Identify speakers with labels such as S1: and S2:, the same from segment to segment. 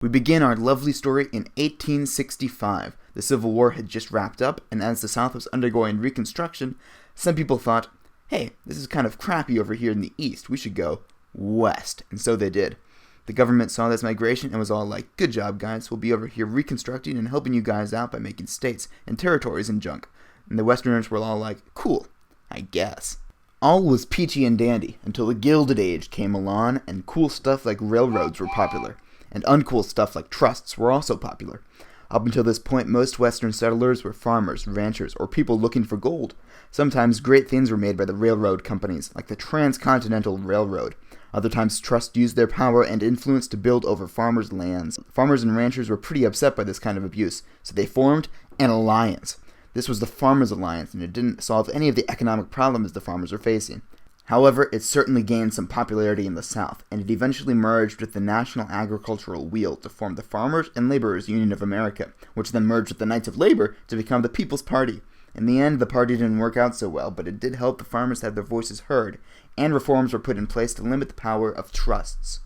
S1: We begin our lovely story in 1865. The Civil War had just wrapped up, and as the South was undergoing Reconstruction, some people thought, hey, this is kind of crappy over here in the East, we should go west, and so they did. The government saw this migration and was all like, good job guys, we'll be over here reconstructing and helping you guys out by making states and territories and junk. And the Westerners were all like, cool, I guess. All was peachy and dandy until the Gilded Age came along and cool stuff like railroads were popular. And uncool stuff like trusts were also popular. Up until this point, most Western settlers were farmers, ranchers, or people looking for gold. Sometimes great things were made by the railroad companies, like the Transcontinental Railroad. Other times, trusts used their power and influence to build over farmers' lands. Farmers and ranchers were pretty upset by this kind of abuse, so they formed an alliance. This was the Farmers' Alliance, and it didn't solve any of the economic problems the farmers were facing. However, it certainly gained some popularity in the South, and it eventually merged with the National Agricultural Wheel to form the Farmers and Laborers Union of America, which then merged with the Knights of Labor to become the People's Party. In the end, the party didn't work out so well, but it did help the farmers have their voices heard, and reforms were put in place to limit the power of trusts.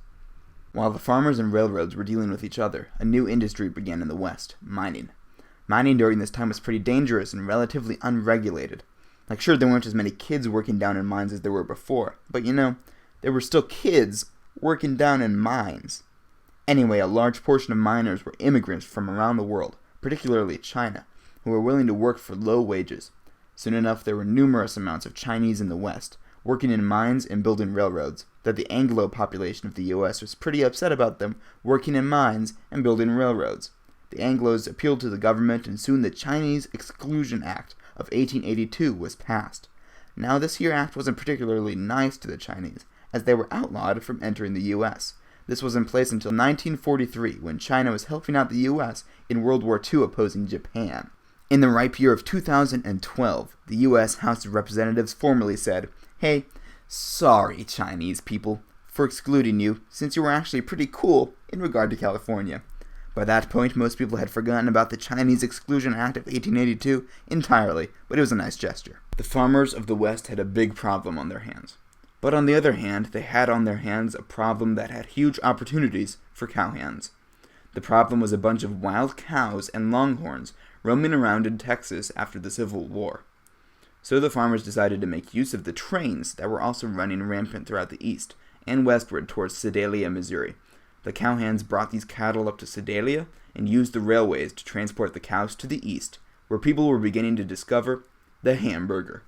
S1: While the farmers and railroads were dealing with each other, a new industry began in the West, mining. Mining during this time was pretty dangerous and relatively unregulated. Like, sure, there weren't as many kids working down in mines as there were before, but there were still kids working down in mines. Anyway, a large portion of miners were immigrants from around the world, particularly China, who were willing to work for low wages. Soon enough, there were numerous amounts of Chinese in the West, working in mines and building railroads, that the Anglo population of the U.S. was pretty upset about them working in mines and building railroads. The Anglos appealed to the government, and soon the Chinese Exclusion Act of 1882 was passed. Now this here act wasn't particularly nice to the Chinese, as they were outlawed from entering the U.S. This was in place until 1943, when China was helping out the U.S. in World War II opposing Japan. In the ripe year of 2012, the U.S. House of Representatives formally said, hey, sorry Chinese people, for excluding you, since you were actually pretty cool in regard to California. By that point, most people had forgotten about the Chinese Exclusion Act of 1882 entirely, but it was a nice gesture. The farmers of the West had a big problem on their hands. But on the other hand, they had on their hands a problem that had huge opportunities for cowhands. The problem was a bunch of wild cows and longhorns roaming around in Texas after the Civil War. So the farmers decided to make use of the trains that were also running rampant throughout the east and westward towards Sedalia, Missouri. The cowhands brought these cattle up to Sedalia and used the railways to transport the cows to the east, where people were beginning to discover the hamburger.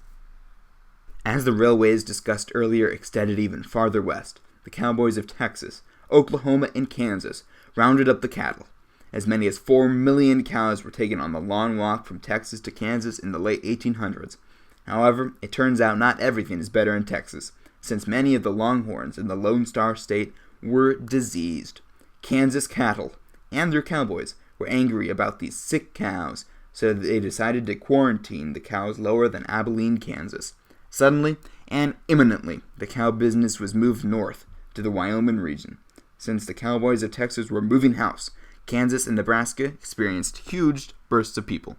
S1: As the railways discussed earlier extended even farther west, the cowboys of Texas, Oklahoma, and Kansas rounded up the cattle. As many as 4 million cows were taken on the long walk from Texas to Kansas in the late 1800s. However, it turns out not everything is better in Texas, since many of the longhorns in the Lone Star State were diseased. Kansas cattle and their cowboys were angry about these sick cows, so they decided to quarantine the cows lower than Abilene, Kansas. Suddenly and imminently, the cow business was moved north to the Wyoming region. Since the cowboys of Texas were moving house, Kansas and Nebraska experienced huge bursts of people.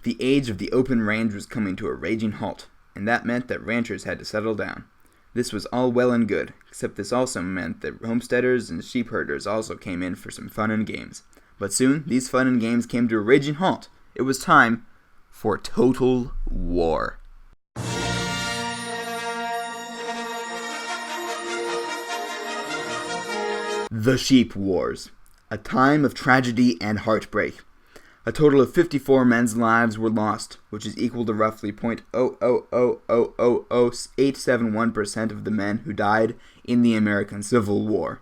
S1: The age of the open range was coming to a raging halt, and that meant that ranchers had to settle down. This was all well and good, except this also meant that homesteaders and sheep herders also came in for some fun and games. But soon, these fun and games came to a raging halt. It was time for total war. The Sheep Wars. A time of tragedy and heartbreak. A total of 54 men's lives were lost, which is equal to roughly 0.000000871% of the men who died in the American Civil War.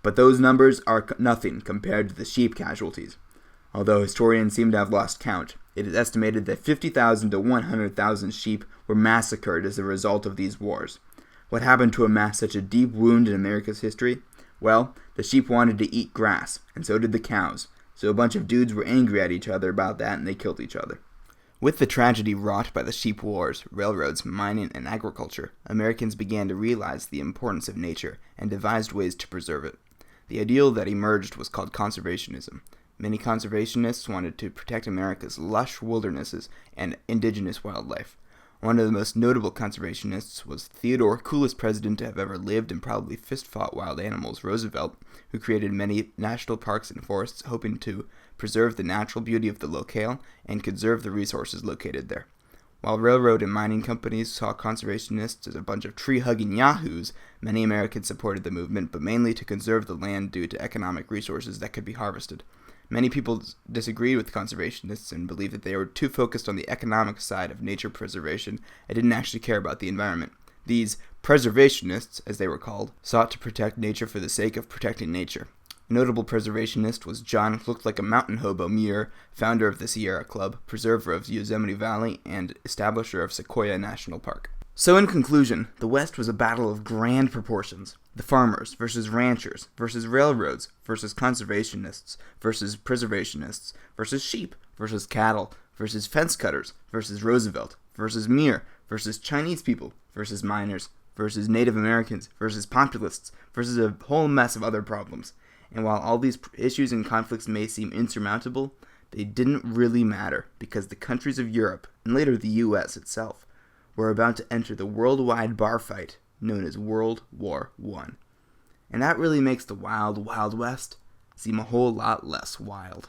S1: But those numbers are nothing compared to the sheep casualties. Although historians seem to have lost count, it is estimated that 50,000 to 100,000 sheep were massacred as a result of these wars. What happened to amass such a deep wound in America's history? Well, the sheep wanted to eat grass, and so did the cows. So a bunch of dudes were angry at each other about that, and they killed each other. With the tragedy wrought by the sheep wars, railroads, mining, and agriculture, Americans began to realize the importance of nature and devised ways to preserve it. The ideal that emerged was called conservationism. Many conservationists wanted to protect America's lush wildernesses and indigenous wildlife. One of the most notable conservationists was Theodore, coolest president to have ever lived and probably fist-fought wild animals, Roosevelt, who created many national parks and forests hoping to preserve the natural beauty of the locale and conserve the resources located there. While railroad and mining companies saw conservationists as a bunch of tree-hugging yahoos, many Americans supported the movement, but mainly to conserve the land due to economic resources that could be harvested. Many people disagreed with conservationists and believed that they were too focused on the economic side of nature preservation and didn't actually care about the environment. These preservationists, as they were called, sought to protect nature for the sake of protecting nature. A notable preservationist was John Looked-Like-a-Mountain Hobo Muir, founder of the Sierra Club, preserver of Yosemite Valley, and establisher of Sequoia National Park. So in conclusion, the West was a battle of grand proportions. The farmers versus ranchers versus railroads versus conservationists versus preservationists versus sheep versus cattle versus fence cutters versus Roosevelt versus Muir versus Chinese people versus miners versus Native Americans versus populists versus a whole mess of other problems. And while all these issues and conflicts may seem insurmountable, they didn't really matter because the countries of Europe, and later the U.S. itself, were about to enter the worldwide bar fight known as World War I. And that really makes the Wild Wild West seem a whole lot less wild.